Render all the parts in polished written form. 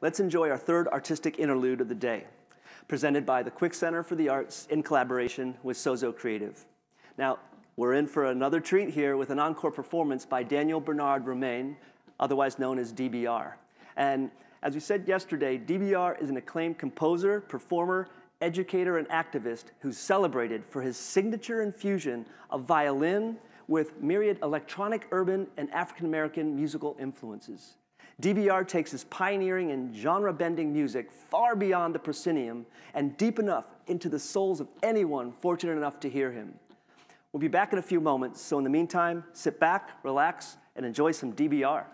Let's enjoy our third artistic interlude of the day, presented by the Quick Center for the Arts in collaboration with Sozo Creative. Now, we're in for another treat here with an encore performance by Daniel Bernard Roumain, otherwise known as DBR. And as we said yesterday, DBR is an acclaimed composer, performer, educator, and activist who's celebrated for his signature infusion of violin with myriad electronic, urban, and African-American musical influences. DBR takes his pioneering and genre-bending music far beyond the proscenium and deep enough into the souls of anyone fortunate enough to hear him. We'll be back in a few moments, so in the meantime, sit back, relax, and enjoy some DBR.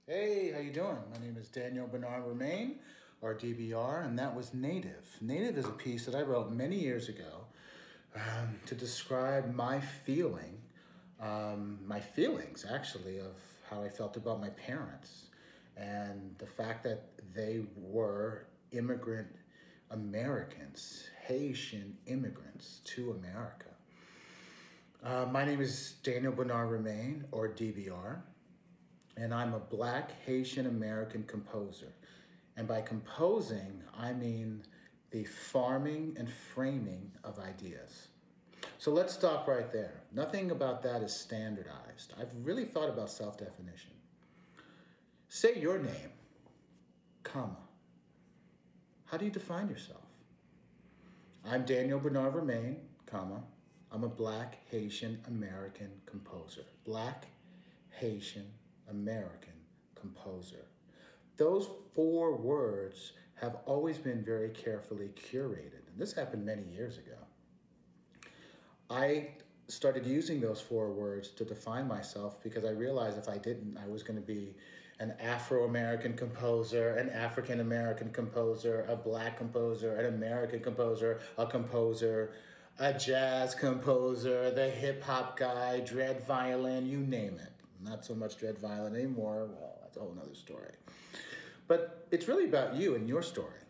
Hey, how you doing? My name is Daniel Bernard Roumain, or DBR, and that was Native. Native is a piece that I wrote many years ago to describe my feelings actually, of how I felt about my parents and the fact that they were immigrant Americans, Haitian immigrants to America. My name is Daniel Bernard Roumain, or DBR. And I'm a Black Haitian American composer. And by composing, I mean the farming and framing of ideas. So let's stop right there. Nothing about that is standardized. I've really thought about self-definition. Say your name, comma. How do you define yourself? I'm Daniel Bernard Roumain, comma. I'm a Black Haitian American composer. Black Haitian American composer. Those 4 words have always been very carefully curated. And this happened many years ago. I started using those 4 words to define myself because I realized if I didn't, I was going to be an Afro-American composer, an African-American composer, a Black composer, an American composer, a jazz composer, the hip-hop guy, dread violin, you name it. Not so much dread violin anymore. Well, that's a whole nother story. But it's really about you and your story.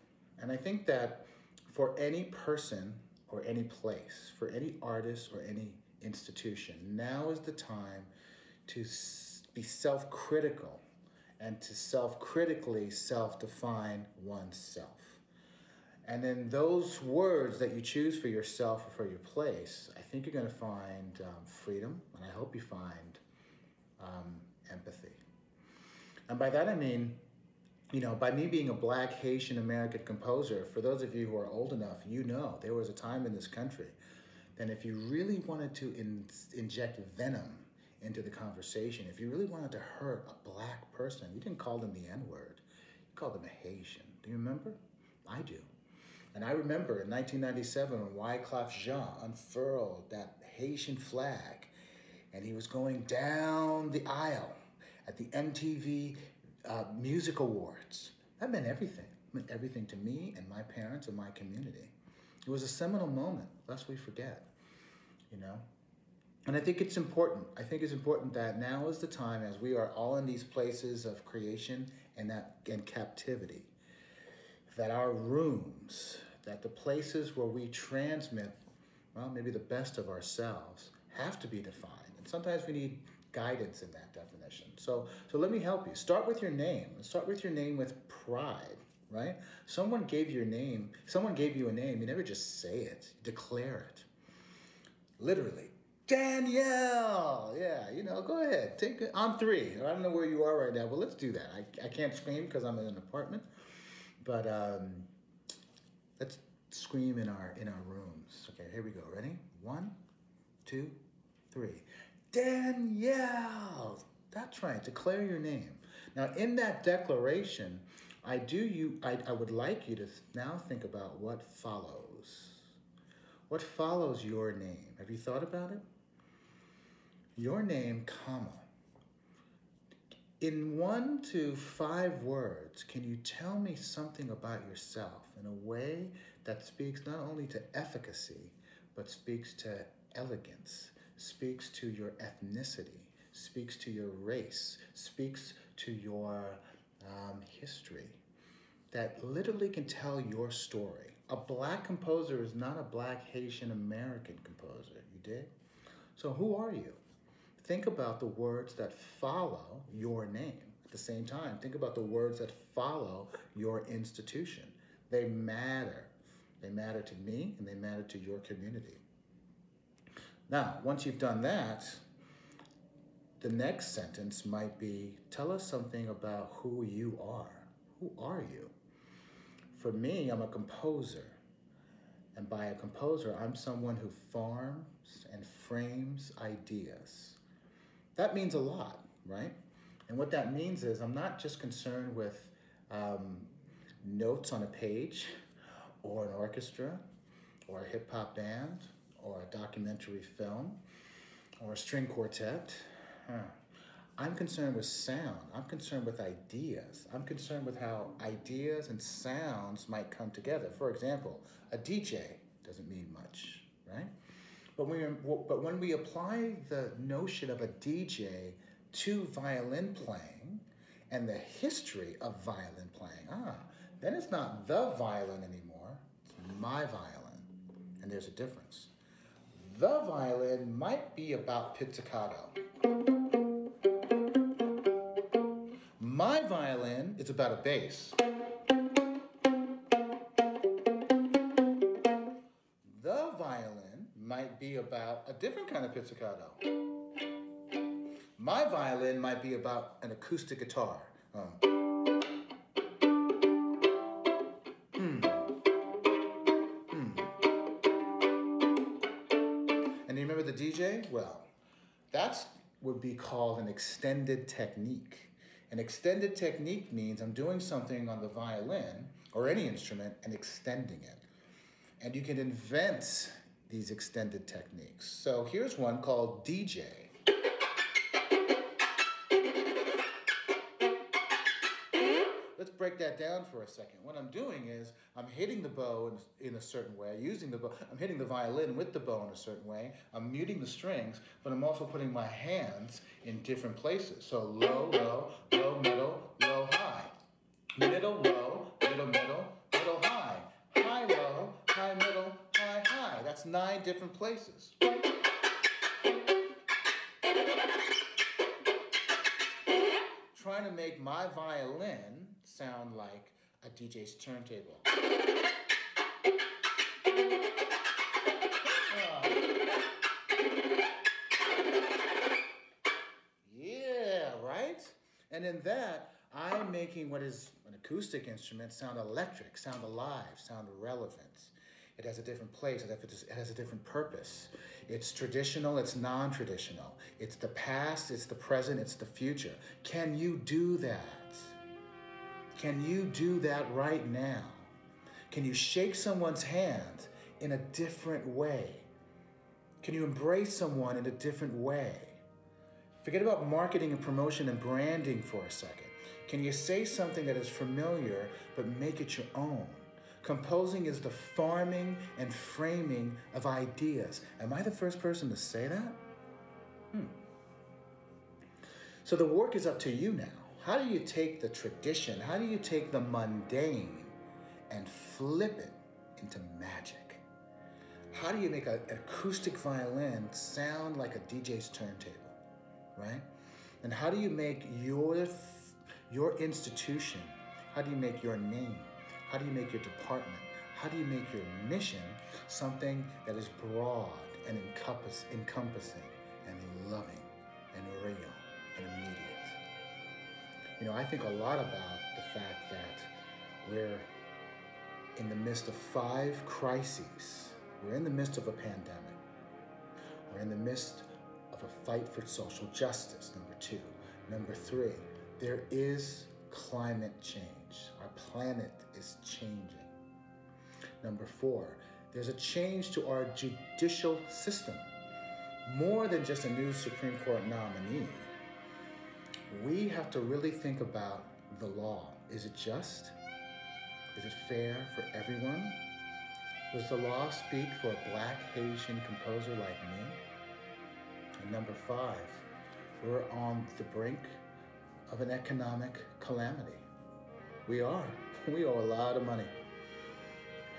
And I think that for any person or any place, for any artist or any institution, now is the time to be self-critical and to self-critically self-define oneself. And then those words that you choose for yourself or for your place, I think you're going to find freedom, and I hope you find empathy. And by that I mean, by me being a Black Haitian American composer, for those of you who are old enough, there was a time in this country that if you really wanted to inject venom into the conversation, if you really wanted to hurt a Black person, you didn't call them the N-word, you called them a Haitian. Do you remember? I do. And I remember in 1997 when Wyclef Jean unfurled that Haitian flag and he was going down the aisle at the MTV Music Awards. That meant everything. It meant everything to me and my parents and my community. It was a seminal moment, lest we forget, And I think it's important. I think it's important that now is the time, as we are all in these places of creation and captivity, that our rooms, that the places where we transmit, maybe the best of ourselves, have to be defined. And sometimes we need guidance in that definition. So let me help you. Start with your name. Start with your name with pride, right? Someone gave you a name. You never just say it. You declare it. Literally. Danielle! Yeah, go ahead. Take it on 3. I don't know where you are right now, but let's do that. I can't scream because I'm in an apartment, but let's scream in our rooms. Okay, here we go. Ready? 1, 2, 3. Danielle! That's right. Declare your name. Now, in that declaration, I would like you to now think about what follows. What follows your name? Have you thought about it? Your name, comma. In 1 to 5 words, can you tell me something about yourself in a way that speaks not only to efficacy, but speaks to elegance, speaks to your ethnicity, speaks to your race, speaks to your history, that literally can tell your story. A Black composer is not a Black Haitian American composer, you dig? So who are you? Think about the words that follow your name. At the same time, think about the words that follow your institution. They matter. They matter to me and they matter to your community. Now, once you've done that, the next sentence might be, tell us something about who you are. Who are you? For me, I'm a composer. And by a composer, I'm someone who farms and frames ideas. That means a lot, right? And what that means is I'm not just concerned with notes on a page or an orchestra or a hip hop band or a documentary film or a string quartet. I'm concerned with sound. I'm concerned with ideas. I'm concerned with how ideas and sounds might come together. For example, a DJ doesn't mean much, right? But when we apply the notion of a DJ to violin playing and the history of violin playing, then it's not the violin anymore, it's my violin. And there's a difference. The violin might be about pizzicato. My violin is about a bass. The violin might be about a different kind of pizzicato. My violin might be about an acoustic guitar. And you remember the DJ? Well, that's would be called an extended technique. An extended technique means I'm doing something on the violin or any instrument and extending it. And you can invent these extended techniques. So here's one called DJ. Let's break that down for a second. What I'm doing is I'm hitting the bow in a certain way, using the bow. I'm hitting the violin with the bow in a certain way. I'm muting the strings, but I'm also putting my hands in different places. So low, low, low, middle, low, high. Middle, low, middle, middle, middle, high. High, low, high, middle, high, high. That's 9 different places. Trying to make my violin sound like a DJ's turntable. Yeah, right? And in that, I'm making what is an acoustic instrument sound electric, sound alive, sound relevant. It has a different place, it has a different purpose. It's traditional, it's non-traditional. It's the past, it's the present, it's the future. Can you do that? Can you do that right now? Can you shake someone's hand in a different way? Can you embrace someone in a different way? Forget about marketing and promotion and branding for a second. Can you say something that is familiar but make it your own? Composing is the farming and framing of ideas. Am I the first person to say that? So the work is up to you now. How do you take the tradition, how do you take the mundane and flip it into magic? How do you make an acoustic violin sound like a DJ's turntable, right? And how do you make your institution, how do you make your name, how do you make your department, how do you make your mission something that is broad and encompassing and loving and real and immediate? You know, I think a lot about the fact that we're in the midst of 5 crises. We're in the midst of a pandemic. We're in the midst of a fight for social justice, number 2. Number 3, There is climate change. Our planet is changing. Number 4, there's a change to our judicial system. More than just a new Supreme Court nominee. We have to really think about the law. Is it just? Is it fair for everyone? Does the law speak for a Black Haitian composer like me? And number 5, we're on the brink of an economic calamity. We are. We owe a lot of money.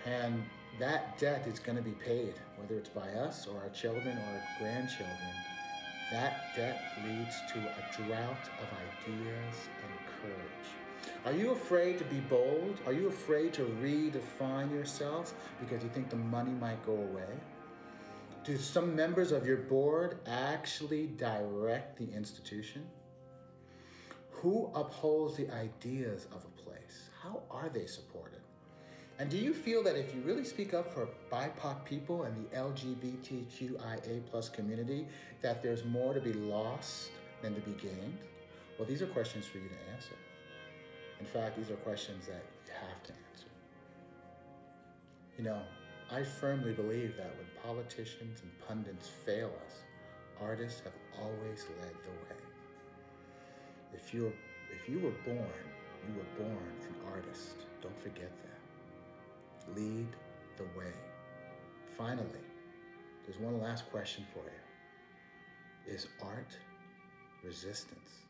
And that debt is going to be paid, whether it's by us or our children or our grandchildren. That debt leads to a drought of ideas and courage. Are you afraid to be bold? Are you afraid to redefine yourself because you think the money might go away? Do some members of your board actually direct the institution? Who upholds the ideas of a place? How are they supported? And do you feel that if you really speak up for BIPOC people and the LGBTQIA+ community, that there's more to be lost than to be gained? Well, these are questions for you to answer. In fact, these are questions that you have to answer. You know, I firmly believe that when politicians and pundits fail us, artists have always led the way. If you were born, you were born an artist. Don't forget that. Lead the way. Finally, there's one last question for you. Is art resistance?